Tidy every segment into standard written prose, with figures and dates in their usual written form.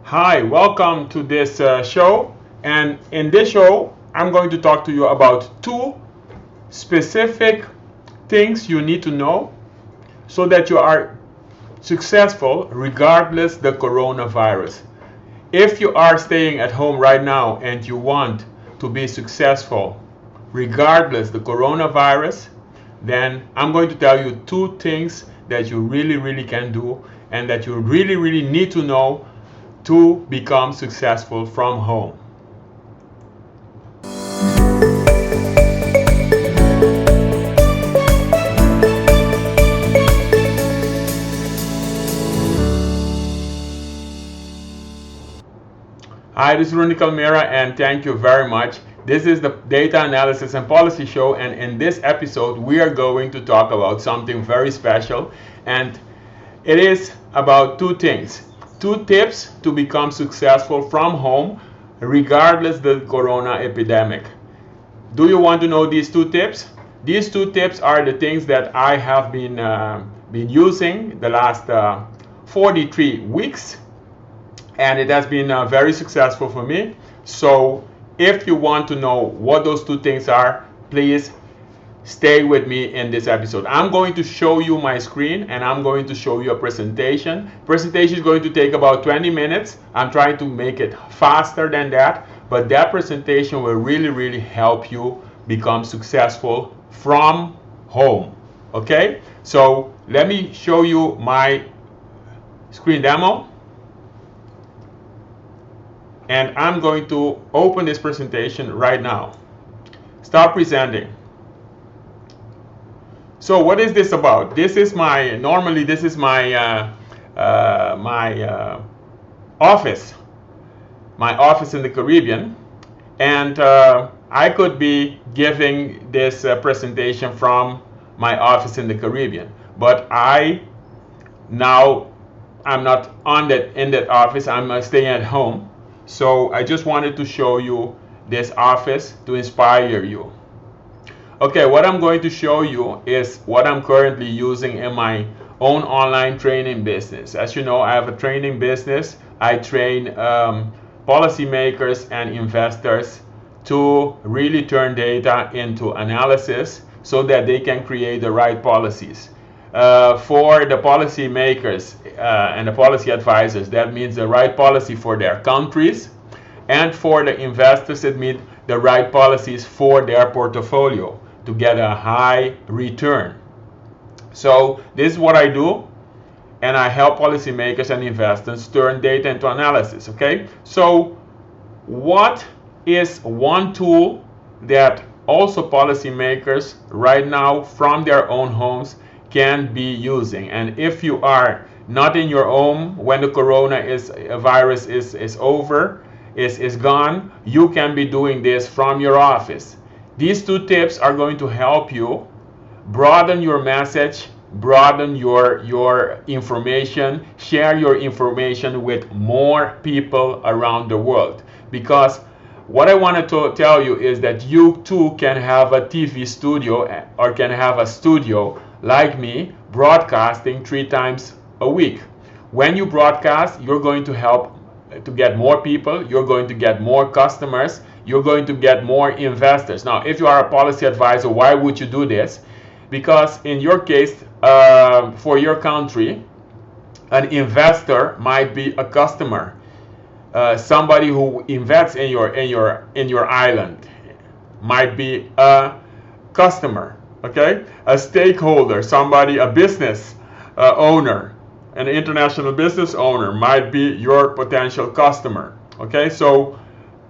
Hi, welcome to this show. And in this show, I'm going to talk to you about two specific things you need to know so that you are successful regardless the coronavirus. If you are staying at home right now and you want to be successful regardless the coronavirus, then I'm going to tell you two things that you really can do and that you really need to know to become successful from home. Hi, this is Runy and thank you very much. This is the Data Analysis and Policy Show, and in this episode, we are going to talk about something very special, and it is about two things. Two tips to become successful from home, regardless the corona epidemic. Do you want to know these two tips? These two tips are the things that I have been using the last 43 weeks, and it has been very successful for me. So if you want to know what those two things are, please stay with me in this episode. I'm going to show you my screen and I'm going to show you a presentation. Presentation is going to take about 20 minutes. I'm trying to make it faster than that, but that presentation will really help you become successful from home. Okay? So let me show you my screen demo. And I'm going to open this presentation right now. Start presenting. So what is this about? This is my office, my office in the Caribbean, and I could be giving this presentation from my office in the Caribbean, but I'm not in that office. I'm staying at home. So I just wanted to show you this office to inspire you. Okay, what I'm going to show you is what I'm currently using in my own online training business. As you know, I have a training business. I train policymakers and investors to really turn data into analysis so that they can create the right policies. For the policy makers and the policy advisors, that means the right policy for their countries, and for the investors, it means the right policies for their portfolio to get a high return. So this is what I do, and I help policymakers and investors turn data into analysis. Okay, so what is one tool that also policymakers right now from their own homes can be using? And if you are not in your home when the virus is over, is gone, you can be doing this from your office. These two tips are going to help you broaden your message, broaden your information, share your information with more people around the world. Because what I wanted to tell you is that you too can have a TV studio or can have a studio like me, broadcasting 3 times a week. When you broadcast, you're going to help to get more people, you're going to get more customers, you're going to get more investors. Now, if you are a policy advisor, why would you do this? Because in your case, for your country, an investor might be a customer. Somebody who invests in your island might be a customer. Okay, a stakeholder, a business owner, an international business owner might be your potential customer. Okay, so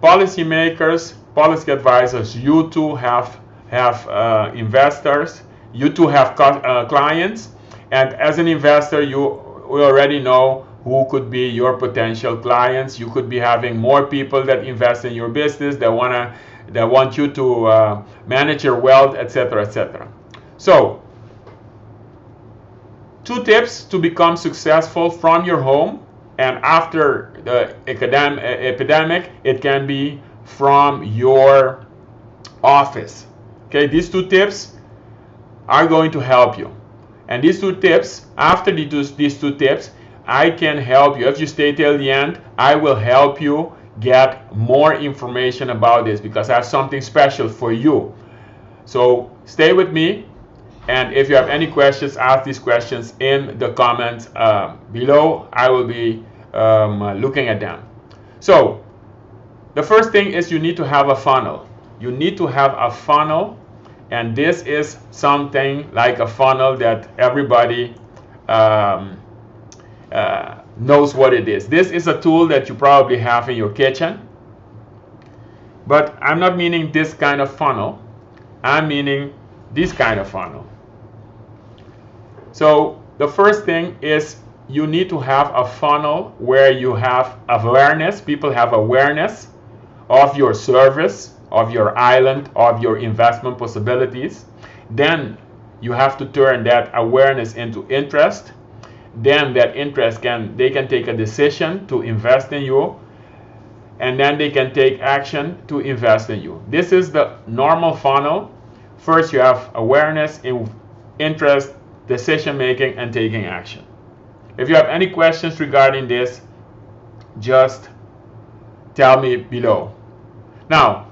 policymakers, policy advisors, you too have investors, you too have clients, and as an investor, we already know who could be your potential clients. You could be having more people that invest in your business, that want you to manage your wealth, etc., etc. So, 2 tips to become successful from your home, and after the epidemic, it can be from your office. Okay, these 2 tips are going to help you. And these 2 tips, after these 2 tips, I can help you. If you stay till the end, I will help you get more information about this because I have something special for you. So stay with me, and if you have any questions, ask these questions in the comments below. I will be looking at them. So the first thing is you need to have a funnel. You need to have a funnel, and this is something like a funnel that everybody knows what it is. This is a tool that you probably have in your kitchen, but I'm not meaning this kind of funnel. I'm meaning this kind of funnel. So the first thing is you need to have a funnel where you have awareness. People have awareness of your service, of your island, of your investment possibilities. Then you have to turn that awareness into interest. Then that interest they can take a decision to invest in you, and then they can take action to invest in you. This is the normal funnel. First you have awareness, interest, decision making, and taking action. If you have any questions regarding this, just tell me below. Now,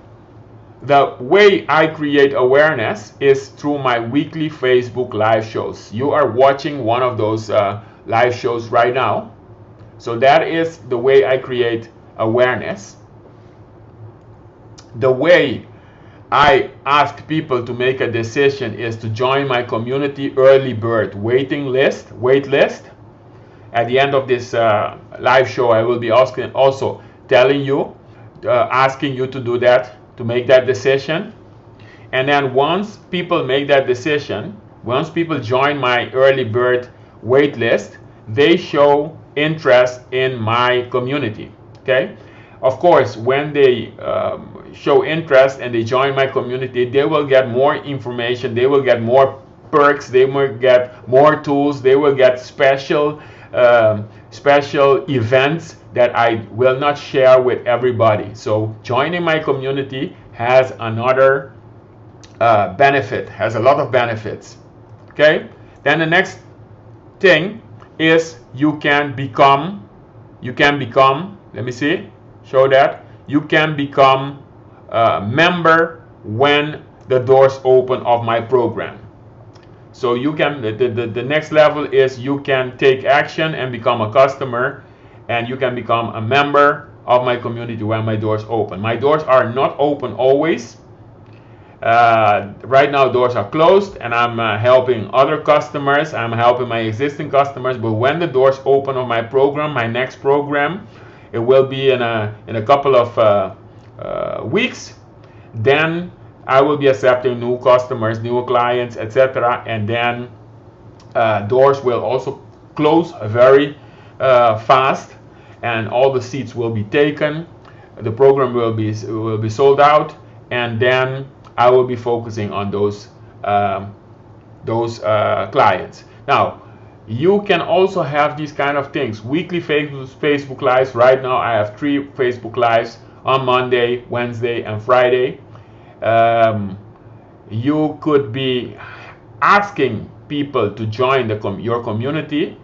the way I create awareness is through my weekly Facebook live shows. You are watching one of those live shows right now. So that is the way I create awareness. The way I ask people to make a decision is to join my community early bird wait list. At the end of this live show, I will be also telling you, asking you to do that, to make that decision. And then once people make that decision, once people join my early bird wait list, they show interest in my community. Okay? Of course, when they show interest and they join my community, they will get more information, they will get more perks, they will get more tools, they will get special events that I will not share with everybody. So joining my community has another benefit, has a lot of benefits. Okay? Then the next thing is you can become, let me see, show that, you can become a member when the doors open of my program. So you can, the next level is you can take action and become a customer, and you can become a member of my community when my doors open. My doors are not open always. Right now doors are closed and I'm helping other customers, I'm helping my existing customers, but when the doors open of my program, my next program, it will be in a couple of weeks, then I will be accepting new customers, new clients, etc. And then doors will also close very fast, and all the seats will be taken. The program will be sold out, and then I will be focusing on those clients. Now, you can also have these kind of things. Weekly Facebook Lives. Right now, I have 3 Facebook Lives on Monday, Wednesday, and Friday. You could be asking people to join your community,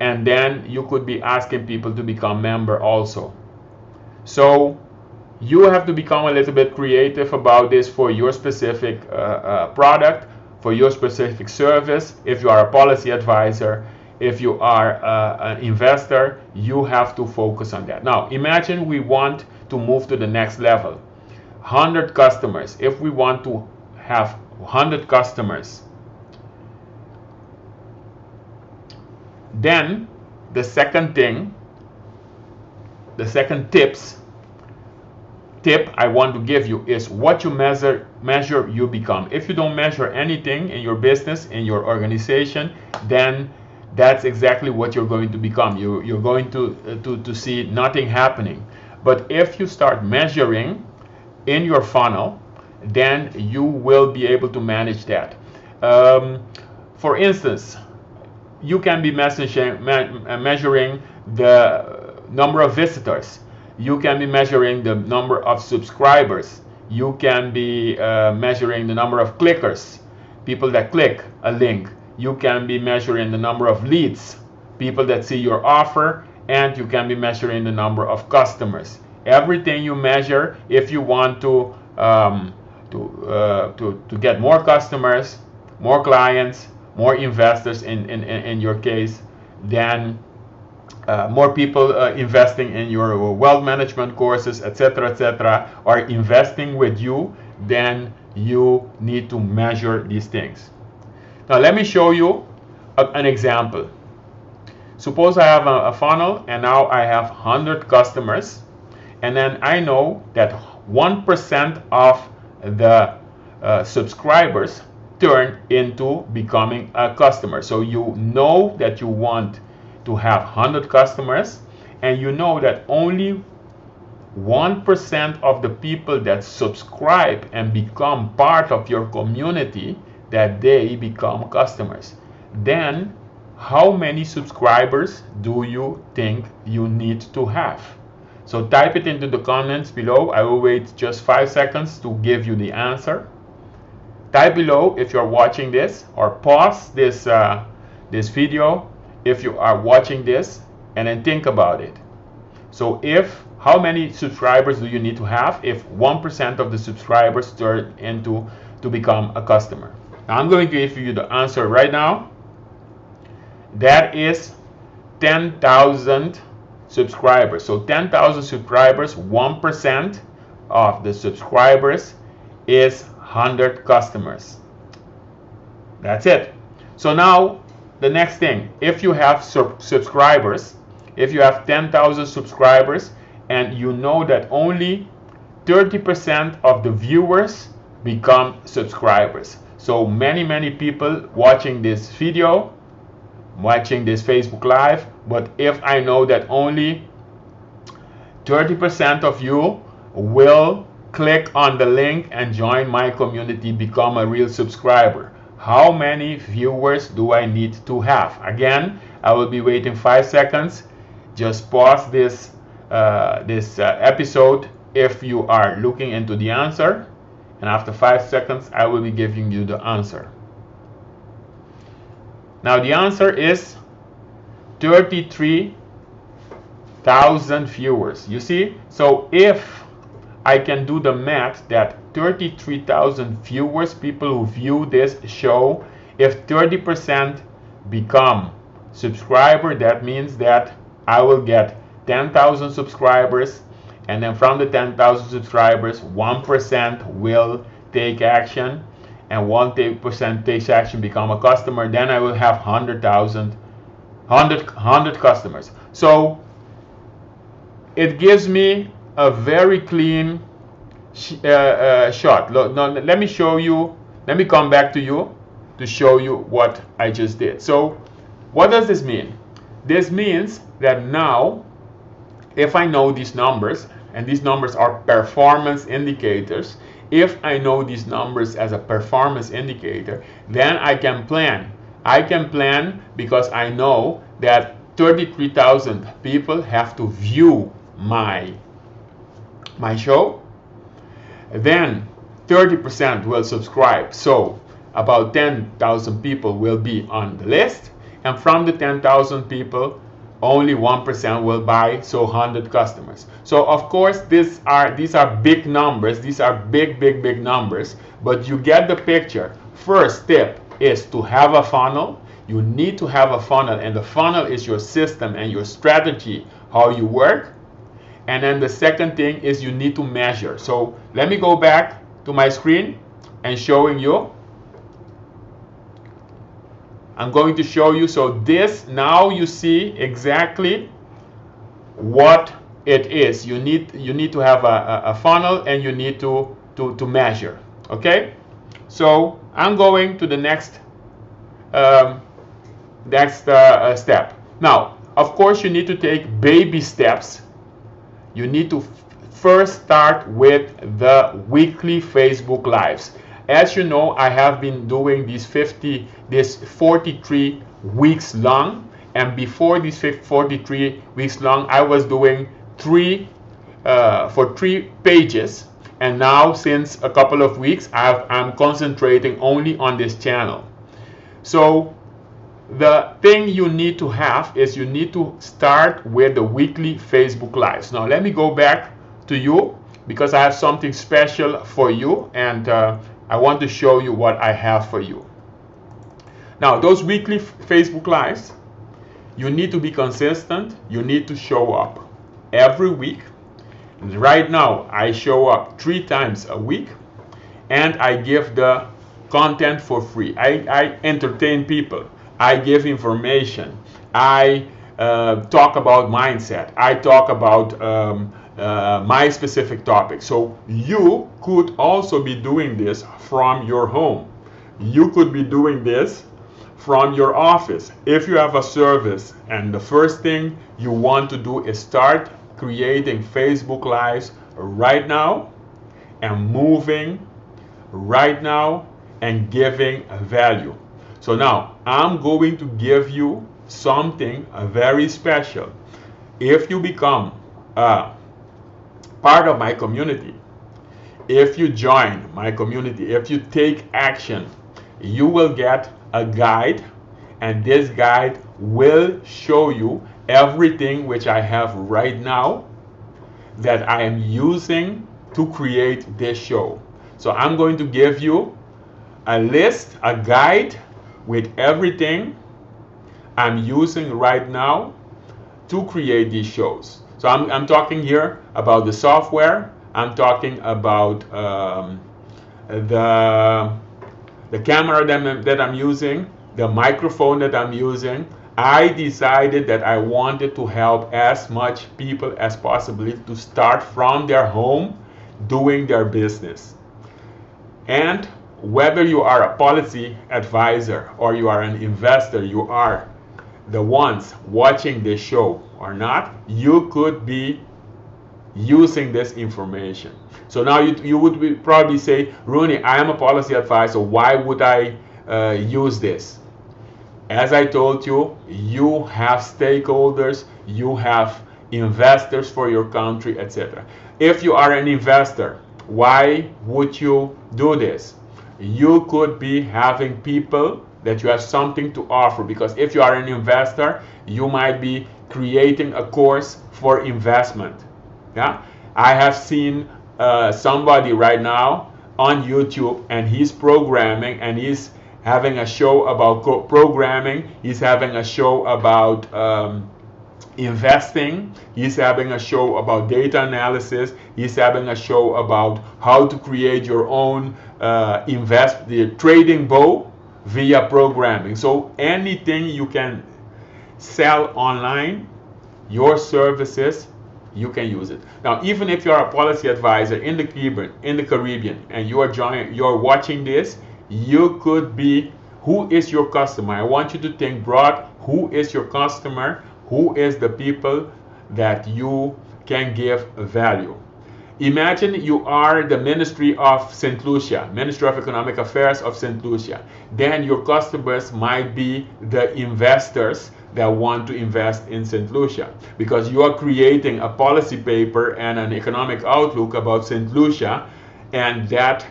and then you could be asking people to become member also. So you have to become a little bit creative about this for your specific product, for your specific service. If you are a policy advisor, if you are an investor, you have to focus on that. Now, imagine we want to move to the next level. 100 customers. If we want to have 100 customers, then the second tip I want to give you is what you measure you become. If you don't measure anything in your business, in your organization, then that's exactly what you're going to become. You're going to see nothing happening. But if you start measuring in your funnel, then you will be able to manage that. For instance, you can be measuring the number of visitors. You can be measuring the number of subscribers. You can be measuring the number of clickers, people that click a link. You can be measuring the number of leads, people that see your offer, and you can be measuring the number of customers. Everything you measure, if you want to get more customers, more clients, more investors in your case, then more people investing in your wealth management courses, etc., or investing with you, then you need to measure these things. Now let me show you an example. Suppose I have a funnel and now I have 100 customers, and then I know that 1% of the subscribers turn into becoming a customer. So you know that you want to have 100 customers, and you know that only 1% of the people that subscribe and become part of your community, that they become customers. Then how many subscribers do you think you need to have? So type it into the comments below. I will wait just 5 seconds to give you the answer. Type below if you're watching this, or pause this video if you are watching this, and then think about it. So how many subscribers do you need to have if 1% of the subscribers turn into to become a customer? Now I'm going to give you the answer right now. That is 10,000 subscribers. So 10,000 subscribers, 1% of the subscribers is 100 customers. That's it. So now the next thing, if you have subscribers, if you have 10,000 subscribers and you know that only 30% of the viewers become subscribers. So many people watching this video, watching this Facebook Live, but if I know that only 30% of you will click on the link and join my community, become a real subscriber, how many viewers do I need to have? Again, I will be waiting 5 seconds. Just pause this episode if you are looking into the answer, and after 5 seconds I will be giving you the answer. Now the answer is 33,000 viewers. You see? So if I can do the math that 33,000 viewers, people who view this show, if 30% become subscriber, that means that I will get 10,000 subscribers, and then from the 10,000 subscribers, 1% will take action, and 1% takes action, become a customer, then I will have 100 customers. So it gives me a very clean shot. Now, let me show you, let me come back to you to show you what I just did. So what does this mean? This means that now if I know these numbers, and these numbers are performance indicators, if I know these numbers as a performance indicator, then I can plan. I can plan because I know that 33,000 people have to view my show. Then 30% will subscribe. So about 10,000 people will be on the list. And from the 10,000 people, only 1% will buy, so 100 customers. So of course these are big numbers, these are big numbers, but you get the picture. First tip is to have a funnel. You need to have a funnel, and the funnel is your system and your strategy, how you work. And then the second thing is you need to measure. So let me go back to my screen and showing you. I'm going to show you. So this, now you see exactly what it is. You need to have a funnel, and you need to measure. Okay. So I'm going to the next step. Now, of course, you need to take baby steps. You need to first start with the weekly Facebook Lives. As you know, I have been doing this 43 weeks long, and before these 43 weeks long, I was doing 3 pages, and now since a couple of weeks, I'm concentrating only on this channel. So the thing you need to have is you need to start with the weekly Facebook Lives. Now let me go back to you because I have something special for you, and I want to show you what I have for you. Now those weekly Facebook Lives, you need to be consistent. You need to show up every week. Right now I show up 3 times a week, and I give the content for free. I entertain people. I give information. I talk about mindset. I talk about my specific topic. So you could also be doing this from your home. You could be doing this from your office. If you have a service and the first thing you want to do is start creating Facebook Lives right now and moving right now and giving value. So now I'm going to give you something very special. If you become a part of my community, if you join my community, if you take action, you will get a guide, and this guide will show you everything which I have right now that I am using to create this show. So I'm going to give you a list, a guide with everything I'm using right now to create these shows. So I'm talking here about the software. I'm talking about the camera that I'm using, the microphone that I'm using. I decided that I wanted to help as much people as possible to start from their home doing their business. And whether you are a policy advisor or you are an investor, you are the ones watching this show or not, you could be using this information. So now you would probably say, Runy, I am a policy advisor. Why would I use this? As I told you, you have stakeholders, you have investors for your country, etc. If you are an investor, why would you do this? You could be having people that you have something to offer, because if you are an investor, you might be creating a course for investment. Yeah, I have seen somebody right now on YouTube, and he's programming, and he's having a show about programming. He's having a show about investing. He's having a show about data analysis. He's having a show about how to create your own the trading bow via programming. So anything you can sell online, your services, you can use it. Now, even if you're a policy advisor in the Caribbean, and you're watching this, you could be, who is your customer? I want you to think broad. Who is your customer? Who is the people that you can give value? Imagine you are the Ministry of St. Lucia, Ministry of Economic Affairs of St. Lucia. Then your customers might be the investors that want to invest in St. Lucia, because you are creating a policy paper and an economic outlook about St. Lucia, and that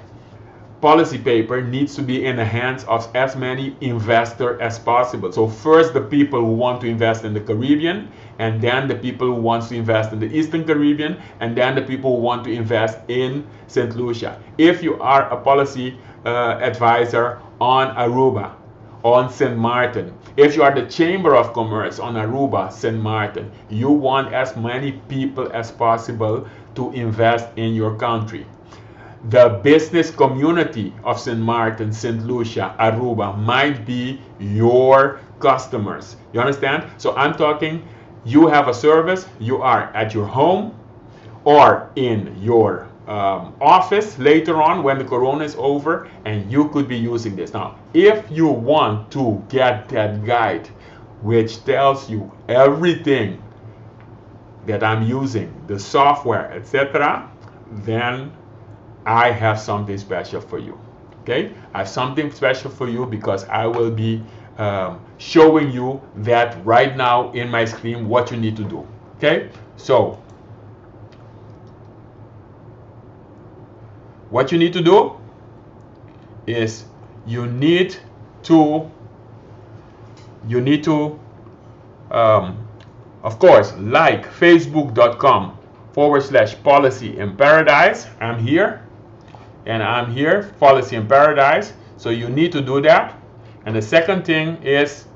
policy paper needs to be in the hands of as many investors as possible. So first the people who want to invest in the Caribbean, and then the people who want to invest in the Eastern Caribbean, and then the people who want to invest in St. Lucia. If you are a policy advisor on Aruba, on St. Martin, if you are the Chamber of Commerce on Aruba, St. Martin, you want as many people as possible to invest in your country. The business community of St. Martin, St. Lucia, Aruba might be your customers. You understand? So I'm talking, you have a service, you are at your home or in your office later on when the corona is over, and you could be using this. Now, if you want to get that guide which tells you everything that I'm using, the software, etc., then I have something special for you. Okay, I have something special for you because I will be showing you that right now in my screen what you need to do. Okay, so what you need to do is you need to you need to, of course, like facebook.com/policy in paradise. I'm here, and I'm here, policy in paradise. So you need to do that. And the second thing is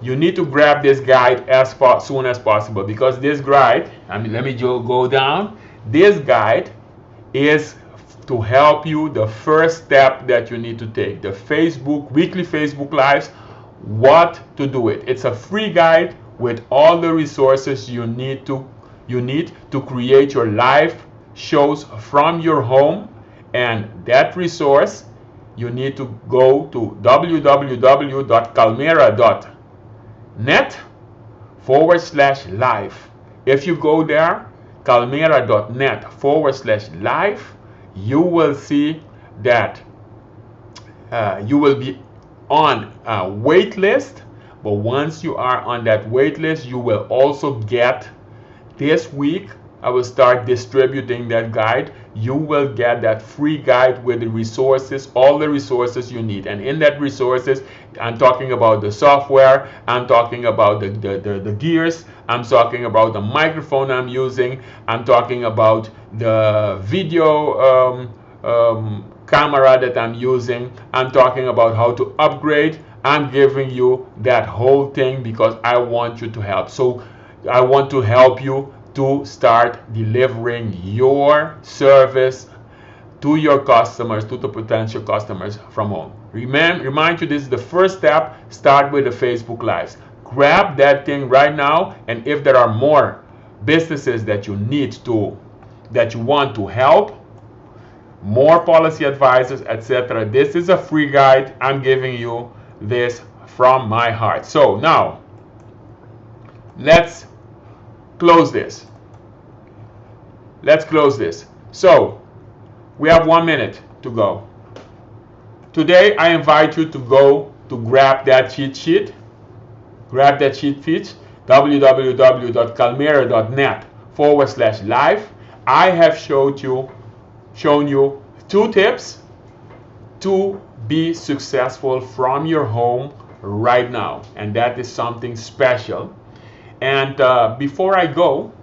you need to grab this guide as soon as possible, because this guide, let me go down. This guide is to help you the first step that you need to take. The weekly Facebook Lives, what to do it. It's a free guide with all the resources you need to create your live shows from your home. And that resource, you need to go to www.calmera.net/live. If you go there, calmera.net/live, you will see that you will be on a wait list. But once you are on that wait list, you will also get, this week I will start distributing that guide. You will get that free guide with the resources, all the resources you need. And in that resources, I'm talking about the software, I'm talking about the gears, I'm talking about the microphone I'm using, I'm talking about the video camera that I'm using, I'm talking about how to upgrade. I'm giving you that whole thing because I want you to help. So I want to help you to start delivering your service to your customers, to the potential customers from home. Remind you, this is the first step. Start with the Facebook Lives. Grab that thing right now, and if there are more businesses that you want to help, more policy advisors, etc., this is a free guide. I'm giving you this from my heart. So now, let's close this. Let's close this. So, we have 1 minute to go. Today, I invite you to go to grab that cheat sheet. Grab that cheat sheet, www.calmera.net/live. I have shown you 2 tips to be successful from your home right now. And that is something special. And before I go,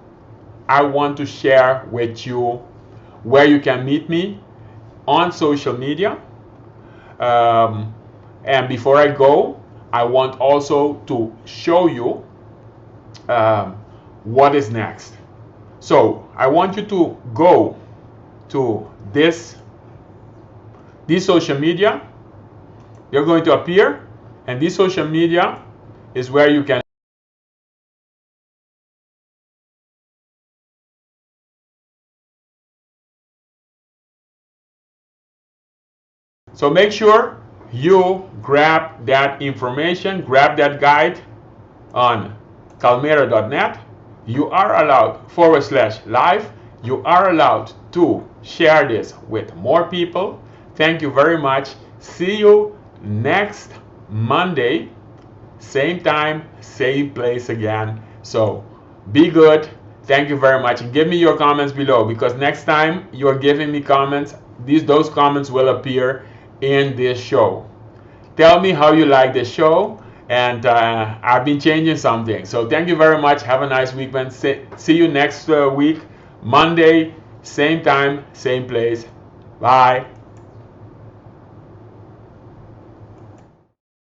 I want to share with you where you can meet me on social media. And before I go, I want also to show you what is next. So I want you to go to this social media. You're going to appear, and this social media is where you can So make sure you grab that information, grab that guide on calmera.net. You are allowed /live. You are allowed to share this with more people. Thank you very much. See you next Monday, same time, same place again. So be good. Thank you very much. And give me your comments below, because next time you're giving me comments, those comments will appear in this show. Tell me how you like the show, and I've been changing something. So thank you very much. Have a nice weekend. See you next week, Monday, same time, same place. Bye.